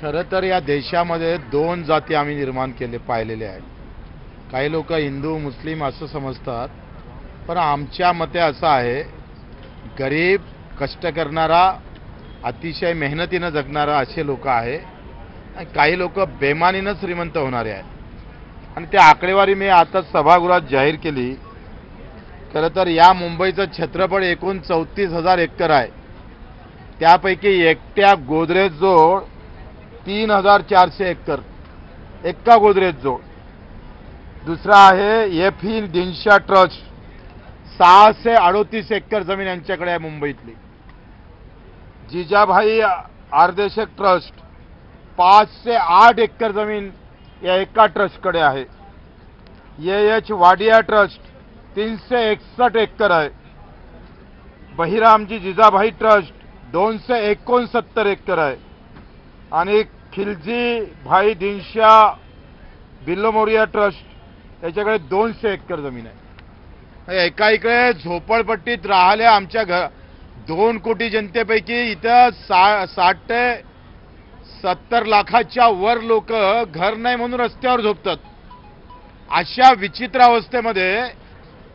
खरं तर या देशामध्ये दोन जाती आम्ही निर्माण पाहिलेले आहेत. काही लोक हिंदू मुस्लिम असं समजतात, पण आमच्या मते असं आहे, गरीब कष्ट करणारा अतिशय मेहनतीनं जगणारा असे लोक आहे आणि काही लोक बेमानीनं श्रीमंत होणारे आहेत. आणि त्या आकडेवारी मी आता सभागृहात जाहीर केली. खरं तर या मुंबईचं क्षेत्रफळ एकूण 34,000 एकर आहे. त्यापैकी एकट्या गोदरेज जोड 3,400 एकर, एक्का गोदरेज जोड. दुसरा आहे एफी दिनशा ट्रस्ट, 638 एकर जमीन यांच्याकडे आहे मुंबईतली. जिजाभाई आर्देशक ट्रस्ट 508 एकर जमीन या एका ट्रस्टकडे आहे. एच वाडिया ट्रस्ट 361 एकर आहे. बहिरामजी जिजाभाई ट्रस्ट 269 एकर आहे. आणि खिलजी भाई दिनशा बिल्लोमोरिया ट्रस्ट त्याच्याकडे 200 एकर जमीन आहे. एका इकडे झोपडपट्टीत राहिल्या आमच्या 2 कोटी जनतेपैकी इथं 60 ते 70 लाखाच्या वर लोक घर नाही म्हणून रस्त्यावर झोपतात. अशा विचित्र अवस्थेमध्ये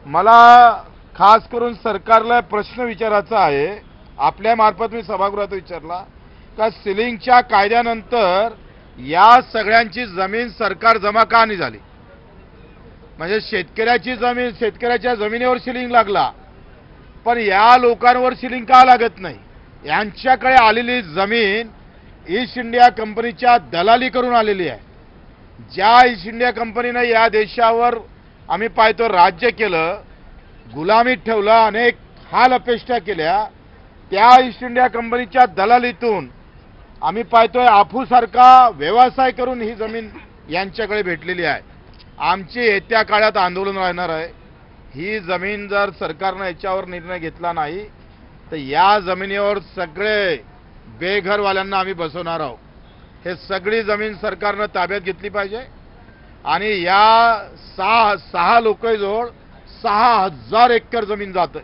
मला खास करून सरकारला प्रश्न विचारायचा आहे. आपल्या मार्फत मी सभागृहात विचारला का सिलिंगच्या कायद्यानंतर या सगळ्यांची जमीन सरकार जमा का नाही झाली. म्हणजे शेतकऱ्याची जमीन, शेतकऱ्याच्या जमिनीवर सिलिंग लागला, पण या लोकांवर सिलिंग का लागत नाही. यांच्याकडे आलेली जमीन ईस्ट इंडिया कंपनीच्या दलाली करून आलेली आहे. ज्या ईस्ट इंडिया कंपनीने या देशावर आम्ही पाहतो राज्य केलं, गुलामीत ठेवलं, अनेक हाल अपेष्टा केल्या, त्या ईस्ट इंडिया कंपनीच्या दलालीतून आम्ही पाहतोय आफूसारखा व्यवसाय करून ही जमीन यांच्याकडे भेटलेली आहे. आमची येत्या काळात आंदोलन राहणार आहे. ही जमीन जर सरकारने याच्यावर निर्णय घेतला नाही तर या जमिनीवर सगळे बेघरवाल्यांना आम्ही बसवणार आहोत. हे सगळी जमीन सरकारने ताब्यात घेतली पाहिजे. आणि या सहा लोकांजवळ 6,000 एकर जमीन जाते.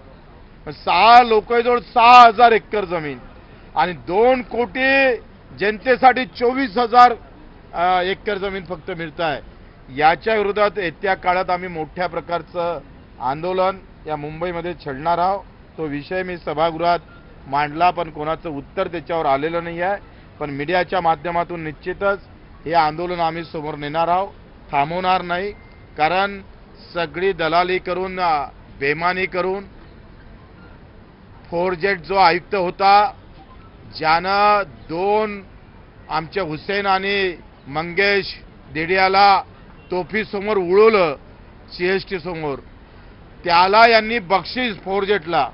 6 लोकांजवळ 6,000 एकर जमीन आणि 2 कोटी जनतेसाठी 24,000 एकर जमीन फक्त मिळत आहे. याच्या विरोधात येत्या काळात आम्ही मोठ्या प्रकारचं आंदोलन या मुंबईमध्ये छेडणार आहोत. तो विषय मी सभागृहात मांडला, पण कोणाचं उत्तर त्याच्यावर आलेलं नाही आहे. पण मीडियाच्या माध्यमातून निश्चितच हे आंदोलन आम्ही समोर नेणार आहोत, थांबवणार नाही. कारण सगळी दलाली करून, बेमानी करून, फोरजेट जो आयुक्त होता ज्यानं 2 आमच्या हुसेन आणि मंगेश दिडियाला तोफीसमोर उडवलं सीएसटी समोर, त्याला यांनी बक्षीस फोरजेटला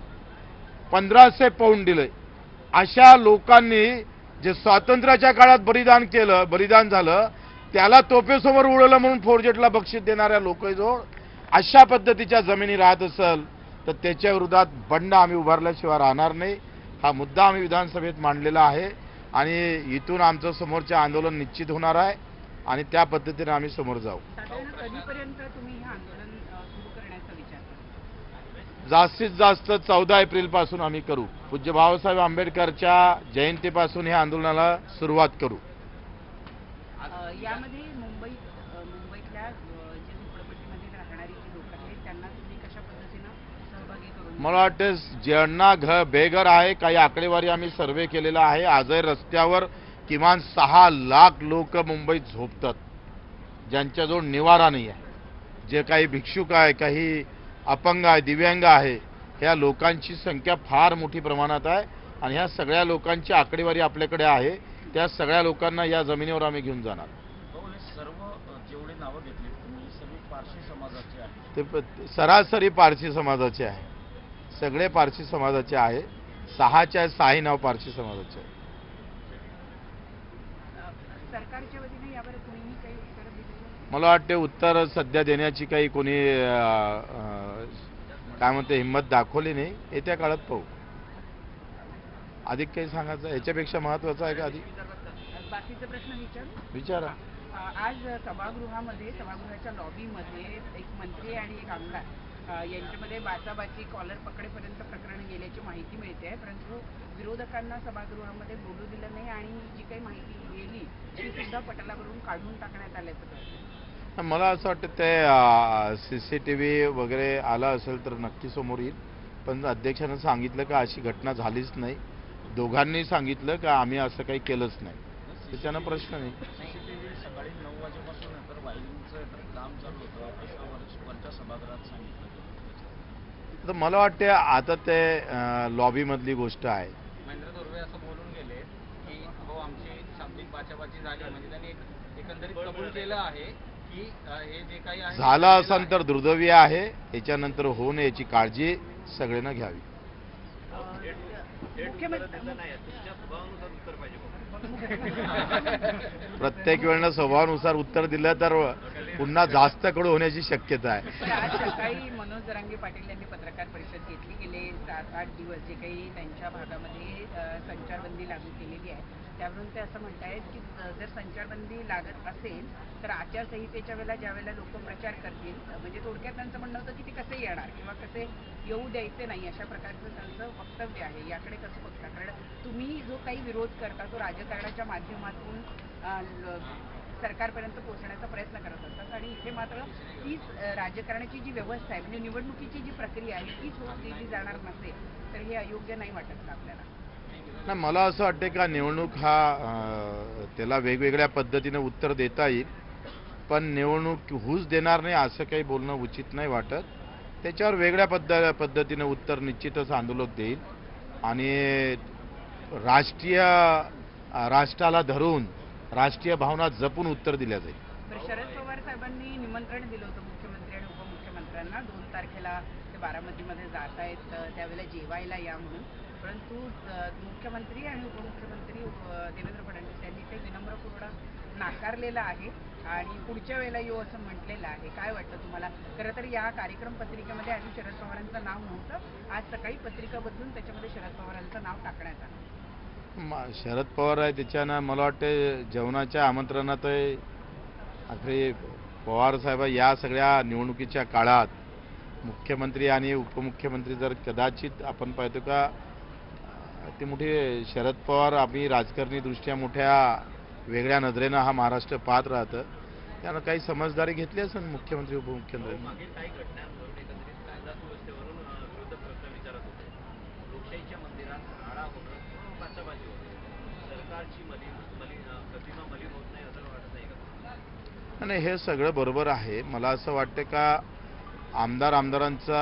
1500 पाऊंड दिले. अशा लोकांनी जे स्वातंत्र्याच्या काळात बलिदान झालं त्याला तोफेसमोर उडवलं म्हणून फोरजेटला बक्षीस देणाऱ्या लोकांजवळ अशा पद्धतीच्या जमिनी राहत असेल तर त्याच्या विरोधात बंड आम्ही उभारल्याशिवाय राहणार नाही. हा मुद्दा आम्ही विधानसभेत मांडलेला आहे आणि इथून आमचं समोरचे आंदोलन निश्चित होणार आहे आणि त्या पद्धतीने आम्ही समोर जाऊ. जास्तीत जास्त 14 एप्रिलपासून आम्ही करू. पूज्य बाबासाहेब आंबेडकरच्या जयंतीपासून या आंदोलनाला सुरुवात करू. यामध्ये मुंबईतल्या जे झोपडपट्टीमध्ये राहणारी जी लोक आहेत त्यांना तुम्ही कशा पद्धतीनं सहभागी करून? मला वाटतं ज्यांना बेघर आहे, काही आकडेवारी आम्ही सर्वे केलेला आहे. आजही रस्त्यावर किमान 6 लाख लोक मुंबईत झोपतात ज्यांच्याजवळ निवारा नाही आहे. जे काही भिक्षुक आहे, काही अपंग आहे, दिव्यांग आहे, ह्या लोकांची संख्या फार मोठी प्रमाणात आहे. आणि ह्या सगळ्या लोकांची आकडेवारी आपल्याकडे आहे. त्या सगळ्या लोकांना या जमिनीवर आम्ही घेऊन जाणार. सर्व जेवढे नावं घेतली तुम्ही सर्व पारशी समाजाचे आहे? ते सरासरी पारसी समाजाचे आहे. सगळे पारसी समाजाचे आहे. 6च्या 6 नाव पारसी समाजाचे आहे. सरकारच्या वतीने यावर कोणीही काही उत्तर दिलं? मला वाटते उत्तर सध्या देण्याची काही कोणी काय म्हणते हिंमत दाखवली नाही. येत्या काळात पाहू. अधिक काही सांगायचं याच्यापेक्षा महत्वाचं आहे का? अधिक बाकीचे प्रश्न विचारा. आज सभागृहाच्या लॉबीमध्ये एक मंत्री आणि एक आमदार यांच्यामध्ये बाचाबाची कॉलर पकडेपर्यंत प्रकरण गेल्याची माहिती मिळते आहे. परंतु विरोधकांना सभागृहामध्ये बोलू दिलं नाही आणि जी काही माहिती गेली सुद्धा पटलावरून काढून टाकण्यात आल्याचं कळतं. मला असं वाटतं ते CCTV वगैरे आला असेल तर नक्की समोर येईल, पण अध्यक्षानं सांगितलं का अशी घटना झालीच नाही, दोघांनी सांगितलं का आम्ही असं काही केलंच नाही, त्याच्यानं प्रश्न नाही. CCTV सकाळी 9 वाजेपासून तर वाहिनीचं काम चालू होतं असं वरच्या सभागृहात सांगितलं. तर मला वाटते आता ते लॉबीमधली गोष्ट आहे. महेंद्र धुर्वे असं बोलून गेले की हो आमची शाब्दिक बाचाबाची झाली, म्हणजे त्यांनी एकंदरीत कबूल केलं आहे की हे जे काही आहे झालं असेल तर दुर्दैवी आहे, याच्यानंतर होऊ नये याची काळजी सगळ्यांना घ्यावी. प्रत्येक वेळेला स्वभावानुसार उत्तर दिलं तर पुन्हा जास्त कडू होण्याची शक्यता आहे. पण आज सकाळी मनोज जरांगे पाटील यांनी पत्रकार परिषद घेतली. गेले 7-8 दिवस जे काही त्यांच्या भागामध्ये संचारबंदी लागू केलेली आहे, त्यावरून ते असं म्हणतायत की जर संचारबंदी लागत असेल तर आचारसंहितेच्या वेळेला ज्या वेळेला लोक प्रचार करतील, म्हणजे थोडक्यात त्यांचं म्हणणं होतं की ते कसे येणार किंवा कसे येऊ द्यायचे नाही, अशा प्रकारचं त्यांचं वक्तव्य आहे. याकडे कसं बघता? कारण तुम्ही जो काही विरोध करता तो राजकारणाच्या माध्यमातून सरकारपर्यंत पोहोचण्याचा प्रयत्न करत असतात, आणि इथे मात्र तीच राजकारणाची जी व्यवस्था आहे, म्हणजे निवडणुकीची जी प्रक्रिया आहे तीच होत गेली जाणार नसेल तर हे अयोग्य नाही वाटत का आपल्याला? नाही, मला असं वाटतं का निवडणूक त्याला वेगवेगळ्या पद्धतीने उत्तर देता येईल, पण निवडणूक होऊच देणार नाही असं काही बोलणं उचित नाही वाटत. त्याच्यावर वेगळ्या पद्धतीने उत्तर निश्चितच आंदोलक देईल, आणि राष्ट्राला धरून राष्ट्रीय भावना जपून उत्तर दिल्या जाईल. शरद पवार साहेबांनी निमंत्रण दिलं होतं मुख्यमंत्री आणि उपमुख्यमंत्र्यांना 2 तारखेला ते बारामतीमध्ये जात आहेत, त्यावेळेला जेवायला या म्हणून, परंतु मुख्यमंत्री आणि उपमुख्यमंत्री देवेंद्र फडणवीस यांनी ते विनम्रपूर्वक नाकारलेलं आहे आणि पुढच्या वेळेला येऊ असं म्हटलेलं आहे. काय वाटतं तुम्हाला? खरं तर या कार्यक्रम पत्रिकेमध्ये आधी शरद पवारांचं नाव नव्हतं, आज सकाळी पत्रिका बदलून त्याच्यामध्ये शरद पवारांचं नाव टाकण्यात आलं. शरद पवार आहे त्याच्यानं मला वाटतं जेवणाच्या आमंत्रणात आपले पवार साहेब या सगळ्या निवडणुकीच्या काळात मुख्यमंत्री आणि उपमुख्यमंत्री जर कदाचित आपण पाहतो का ते मोठे शरद पवार आम्ही राजकारणी दृष्ट्या मोठ्या वेगळ्या नजरेनं हा महाराष्ट्र पाहत राहतं, त्यानं काही समजदारी घेतली असेल मुख्यमंत्री उपमुख्यमंत्र्यांनी. मागील काही घटनांवरून एकंदरीत कायदा सुव्यवस्थेवरून विरोधक प्रश्न विचारत होते. लोकशाहीच्या मंदिरात राडा होणं, बाचाबाची होणं, सरकारची प्रतिमा मलिन होत नाही असं वाटत नाही का? आणि हे सगळं बरोबर आहे. मला असं वाटतं का आमदारांचा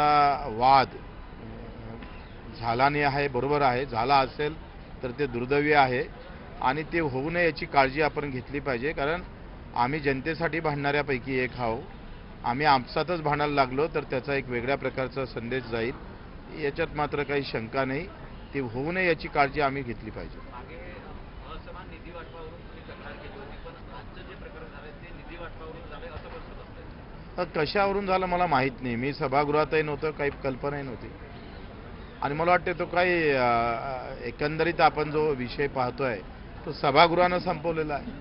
वाद झाला नाही आहे, बरोबर आहे. झाला असेल तर ते दुर्दैवी आहे आणि ते होऊ नये याची काळजी आपण घेतली पाहिजे, कारण आम्ही जनतेसाठी भांडणाऱ्यापैकी एक आहोत. आम्ही आपसातच भांडायला लागलो तर त्याचा एक वेगळ्या प्रकारचा संदेश जाईल, याच्यात मात्र काही शंका नाही. ते होऊ नये याची काळजी आम्ही घेतली पाहिजे. मागे असमान निधी वाटपावरून तुम्ही तक्रार केली होती, पण आजचं जे प्रकरण झालं ते निधी वाटपावरून झालंय असं पण समजतंय. कशावरून झालं मला माहीत नाही. मी सभागृहातही नव्हतं, काही कल्पनाही नव्हती, आणि मला वाटते तो काही एकंदरीत आपण जो विषय पाहतोय तो सभागृहानं संपवलेला आहे.